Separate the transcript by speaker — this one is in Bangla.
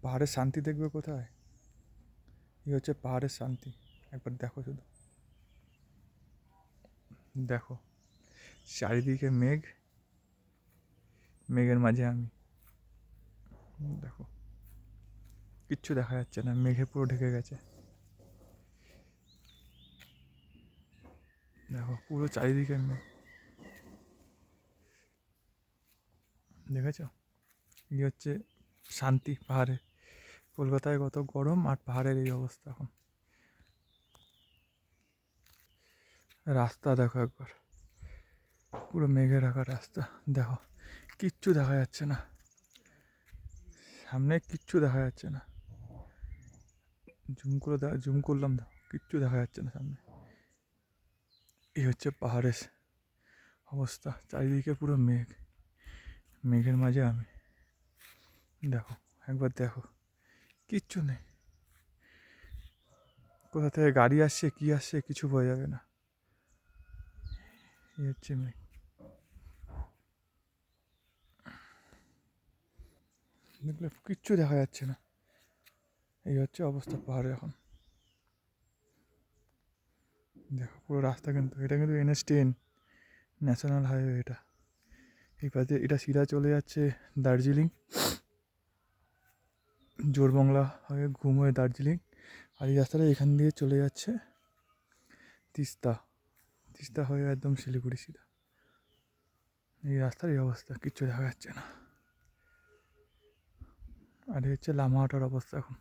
Speaker 1: পাহাড়ের শান্তি দেখবে কোথায়? এই হচ্ছে পাহাড়ের শান্তি। একবার দেখো শুধু, দেখো চারিদিকে মেঘ, মেঘের মাঝে আমি। দেখো কিচ্ছু দেখা যাচ্ছে না, মেঘে পুরো ঢেকে গেছে। দেখো পুরো চারিদিকে মেঘ, দেখেছ? এই হচ্ছে শান্তি পাহাড়ে। কলকাতায় কত গরম, আর পাহাড়ের এই অবস্থা এখন। রাস্তা দেখো একবার, পুরো মেঘে ঢাকা রাস্তা। দেখো কিচ্ছু দেখা যাচ্ছে না, সামনে কিচ্ছু দেখা যাচ্ছে না। জুম করলাম, দেখো কিচ্ছু দেখা যাচ্ছে না সামনে। এই হচ্ছে পাহাড়ের অবস্থা, চারিদিকে পুরো মেঘ, মেঘের মাঝে আমি। দেখো একবার দেখো, কিচ্ছু নেই। কোথা থেকে গাড়ি আসছে কি আসছে কিছু বোঝা যাবে না। এই হচ্ছে মেঘ, দেখলে কিচ্ছু দেখা যাচ্ছে না। এই হচ্ছে অবস্থা পাহাড়ে এখন। দেখো পুরো রাস্তা, কিন্তু এটা কিন্তু NH10 ন্যাশনাল হাইওয়ে। এটা এই পাশে এটা সিধা চলে যাচ্ছে দার্জিলিং, জোরবাংলা হয়ে ঘুম হয়ে দার্জিলিং। আর এই রাস্তাটা এখান দিয়ে চলে যাচ্ছে তিস্তা, তিস্তা হয়ে একদম শিলিগুড়ি সিধা। এই রাস্তার এই অবস্থা, কিচ্ছু দেখা যাচ্ছে না। আর এই হচ্ছে লামাহাটার অবস্থা এখন।